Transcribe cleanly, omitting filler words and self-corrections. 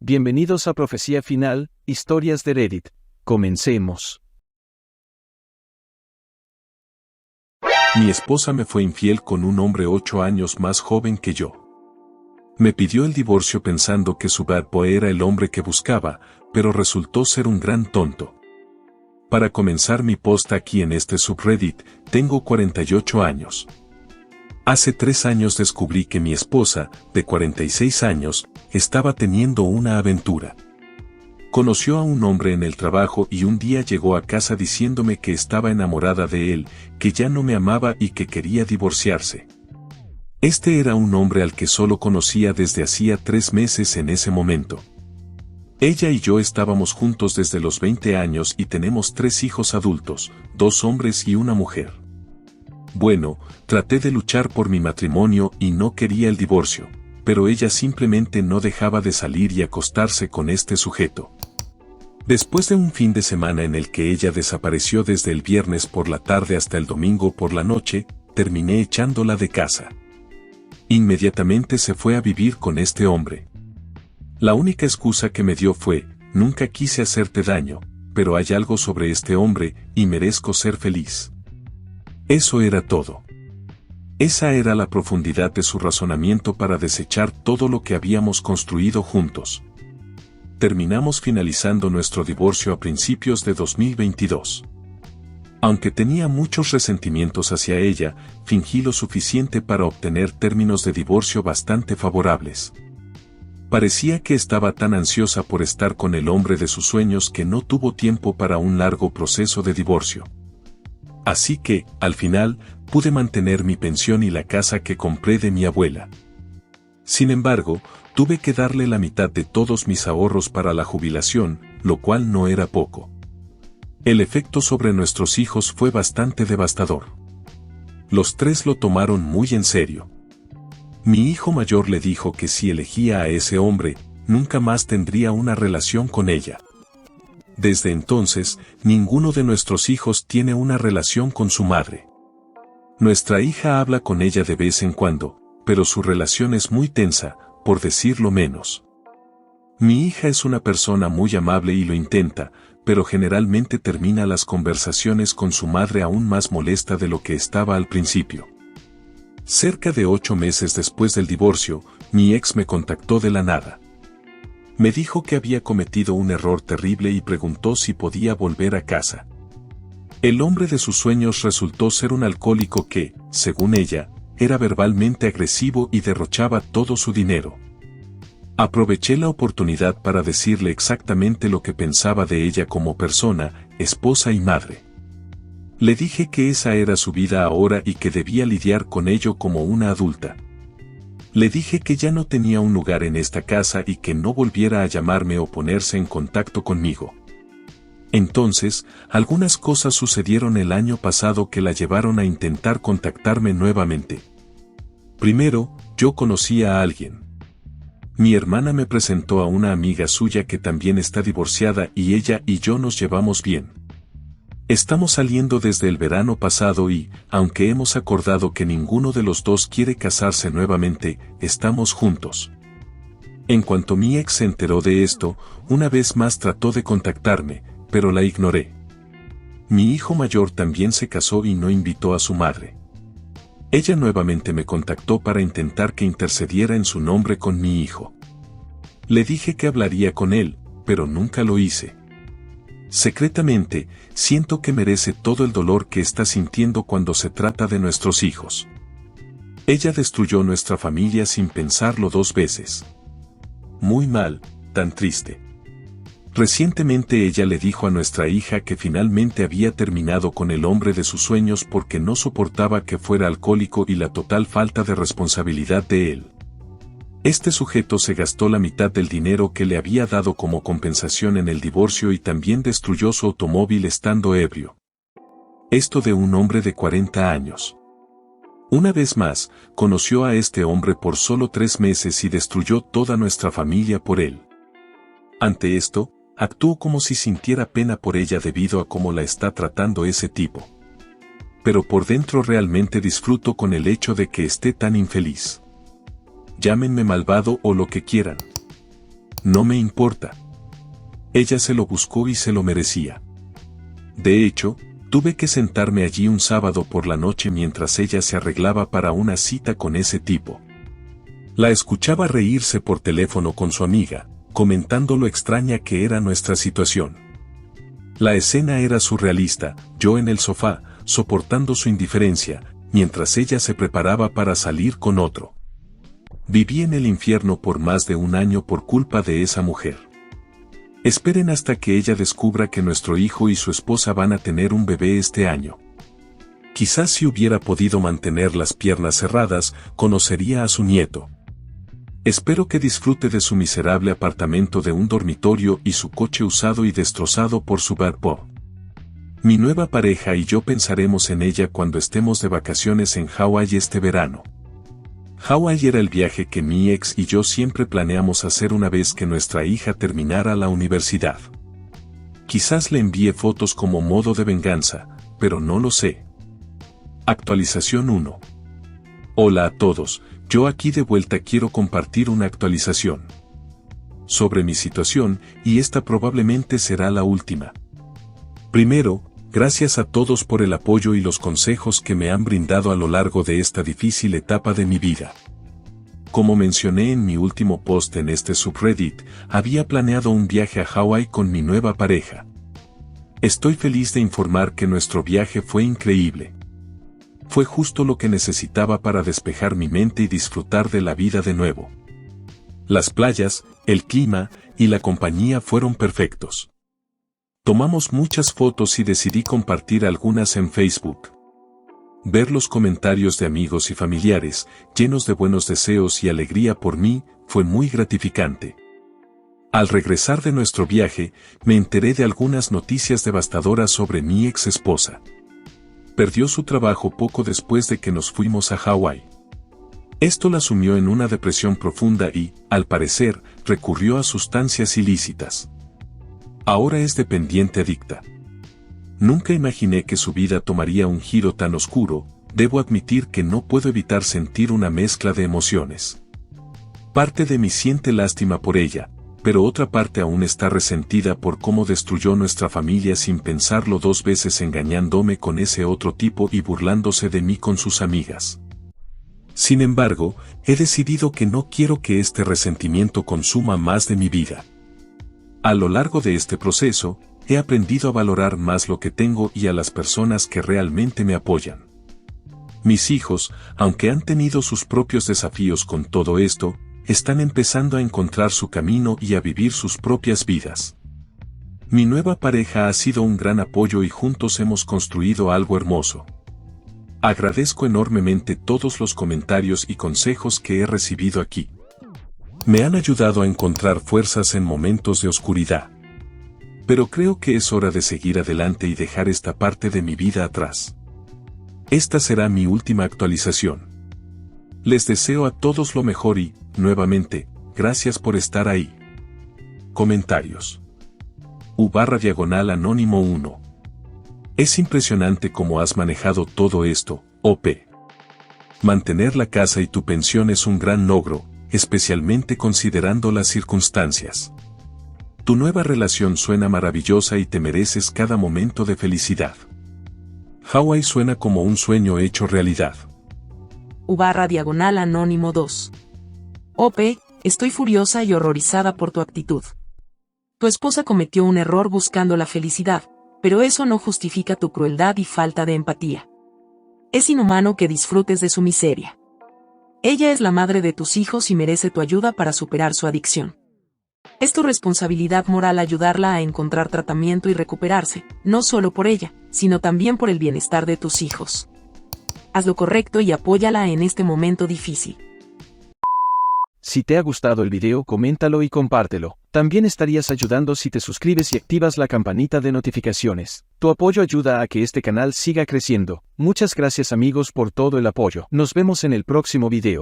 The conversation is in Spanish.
Bienvenidos a Profecía Final, Historias de Reddit. Comencemos. Mi esposa me fue infiel con un hombre 8 años más joven que yo. Me pidió el divorcio pensando que su bad boy era el hombre que buscaba, pero resultó ser un gran tonto. Para comenzar mi post aquí en este subreddit, tengo 48 años. Hace 3 años descubrí que mi esposa, de 46 años, estaba teniendo una aventura. Conoció a un hombre en el trabajo y un día llegó a casa diciéndome que estaba enamorada de él, que ya no me amaba y que quería divorciarse. Este era un hombre al que solo conocía desde hacía 3 meses en ese momento. Ella y yo estábamos juntos desde los 20 años y tenemos 3 hijos adultos, 2 hombres y una mujer. Bueno, traté de luchar por mi matrimonio y no quería el divorcio, pero ella simplemente no dejaba de salir y acostarse con este sujeto. Después de un fin de semana en el que ella desapareció desde el viernes por la tarde hasta el domingo por la noche, terminé echándola de casa. Inmediatamente se fue a vivir con este hombre. La única excusa que me dio fue, nunca quise hacerte daño, pero hay algo sobre este hombre y merezco ser feliz. Eso era todo. Esa era la profundidad de su razonamiento para desechar todo lo que habíamos construido juntos. Terminamos finalizando nuestro divorcio a principios de 2022. Aunque tenía muchos resentimientos hacia ella, fingí lo suficiente para obtener términos de divorcio bastante favorables. Parecía que estaba tan ansiosa por estar con el hombre de sus sueños que no tuvo tiempo para un largo proceso de divorcio. Así que, al final, pude mantener mi pensión y la casa que compré de mi abuela. Sin embargo, tuve que darle la mitad de todos mis ahorros para la jubilación, lo cual no era poco. El efecto sobre nuestros hijos fue bastante devastador. Los 3 lo tomaron muy en serio. Mi hijo mayor le dijo que si elegía a ese hombre, nunca más tendría una relación con ella. Desde entonces, ninguno de nuestros hijos tiene una relación con su madre. Nuestra hija habla con ella de vez en cuando, pero su relación es muy tensa, por decirlo menos. Mi hija es una persona muy amable y lo intenta, pero generalmente termina las conversaciones con su madre aún más molesta de lo que estaba al principio. Cerca de 8 meses después del divorcio, mi ex me contactó de la nada. Me dijo que había cometido un error terrible y preguntó si podía volver a casa. El hombre de sus sueños resultó ser un alcohólico que, según ella, era verbalmente agresivo y derrochaba todo su dinero. Aproveché la oportunidad para decirle exactamente lo que pensaba de ella como persona, esposa y madre. Le dije que esa era su vida ahora y que debía lidiar con ello como una adulta. Le dije que ya no tenía un lugar en esta casa y que no volviera a llamarme o ponerse en contacto conmigo. Entonces, algunas cosas sucedieron el año pasado que la llevaron a intentar contactarme nuevamente. Primero, yo conocí a alguien. Mi hermana me presentó a una amiga suya que también está divorciada y ella y yo nos llevamos bien. Estamos saliendo desde el verano pasado y, aunque hemos acordado que ninguno de los dos quiere casarse nuevamente, estamos juntos. En cuanto mi ex se enteró de esto, una vez más trató de contactarme, pero la ignoré. Mi hijo mayor también se casó y no invitó a su madre. Ella nuevamente me contactó para intentar que intercediera en su nombre con mi hijo. Le dije que hablaría con él, pero nunca lo hice. Secretamente, siento que merece todo el dolor que está sintiendo cuando se trata de nuestros hijos. Ella destruyó nuestra familia sin pensarlo 2 veces. Muy mal, tan triste. Recientemente ella le dijo a nuestra hija que finalmente había terminado con el hombre de sus sueños porque no soportaba que fuera alcohólico y la total falta de responsabilidad de él. Este sujeto se gastó la mitad del dinero que le había dado como compensación en el divorcio y también destruyó su automóvil estando ebrio. Esto de un hombre de 40 años. Una vez más, conoció a este hombre por solo 3 meses y destruyó toda nuestra familia por él. Ante esto, actuó como si sintiera pena por ella debido a cómo la está tratando ese tipo. Pero por dentro realmente disfruto con el hecho de que esté tan infeliz. Llámenme malvado o lo que quieran. No me importa. Ella se lo buscó y se lo merecía. De hecho, tuve que sentarme allí un sábado por la noche mientras ella se arreglaba para una cita con ese tipo. La escuchaba reírse por teléfono con su amiga, comentando lo extraña que era nuestra situación. La escena era surrealista, yo en el sofá, soportando su indiferencia, mientras ella se preparaba para salir con otro. Viví en el infierno por más de un año por culpa de esa mujer. Esperen hasta que ella descubra que nuestro hijo y su esposa van a tener un bebé este año. Quizás si hubiera podido mantener las piernas cerradas, conocería a su nieto. Espero que disfrute de su miserable apartamento de un dormitorio y su coche usado y destrozado por su bad boy. Mi nueva pareja y yo pensaremos en ella cuando estemos de vacaciones en Hawái este verano. Hawái era el viaje que mi ex y yo siempre planeamos hacer una vez que nuestra hija terminara la universidad. Quizás le envíe fotos como modo de venganza, pero no lo sé. Actualización 1. Hola a todos, yo aquí de vuelta quiero compartir una actualización sobre mi situación, y esta probablemente será la última. Primero, gracias a todos por el apoyo y los consejos que me han brindado a lo largo de esta difícil etapa de mi vida. Como mencioné en mi último post en este subreddit, había planeado un viaje a Hawái con mi nueva pareja. Estoy feliz de informar que nuestro viaje fue increíble. Fue justo lo que necesitaba para despejar mi mente y disfrutar de la vida de nuevo. Las playas, el clima y la compañía fueron perfectos. Tomamos muchas fotos y decidí compartir algunas en Facebook. Ver los comentarios de amigos y familiares, llenos de buenos deseos y alegría por mí, fue muy gratificante. Al regresar de nuestro viaje, me enteré de algunas noticias devastadoras sobre mi ex esposa. Perdió su trabajo poco después de que nos fuimos a Hawái. Esto la sumió en una depresión profunda y, al parecer, recurrió a sustancias ilícitas. Ahora es dependiente adicta. Nunca imaginé que su vida tomaría un giro tan oscuro, debo admitir que no puedo evitar sentir una mezcla de emociones. Parte de mí siente lástima por ella, pero otra parte aún está resentida por cómo destruyó nuestra familia sin pensarlo dos veces, engañándome con ese otro tipo y burlándose de mí con sus amigas. Sin embargo, he decidido que no quiero que este resentimiento consuma más de mi vida. A lo largo de este proceso, he aprendido a valorar más lo que tengo y a las personas que realmente me apoyan. Mis hijos, aunque han tenido sus propios desafíos con todo esto, están empezando a encontrar su camino y a vivir sus propias vidas. Mi nueva pareja ha sido un gran apoyo y juntos hemos construido algo hermoso. Agradezco enormemente todos los comentarios y consejos que he recibido aquí. Me han ayudado a encontrar fuerzas en momentos de oscuridad. Pero creo que es hora de seguir adelante y dejar esta parte de mi vida atrás. Esta será mi última actualización. Les deseo a todos lo mejor y, nuevamente, gracias por estar ahí. Comentarios. U/Anónimo 1. Es impresionante cómo has manejado todo esto, OP. Mantener la casa y tu pensión es un gran logro, especialmente considerando las circunstancias. Tu nueva relación suena maravillosa y te mereces cada momento de felicidad. Hawái suena como un sueño hecho realidad. U/Anónimo 2. OP, estoy furiosa y horrorizada por tu actitud. Tu esposa cometió un error buscando la felicidad, pero eso no justifica tu crueldad y falta de empatía. Es inhumano que disfrutes de su miseria. Ella es la madre de tus hijos y merece tu ayuda para superar su adicción. Es tu responsabilidad moral ayudarla a encontrar tratamiento y recuperarse, no solo por ella, sino también por el bienestar de tus hijos. Haz lo correcto y apóyala en este momento difícil. Si te ha gustado el video, coméntalo y compártelo. También estarías ayudando si te suscribes y activas la campanita de notificaciones. Tu apoyo ayuda a que este canal siga creciendo. Muchas gracias amigos por todo el apoyo. Nos vemos en el próximo video.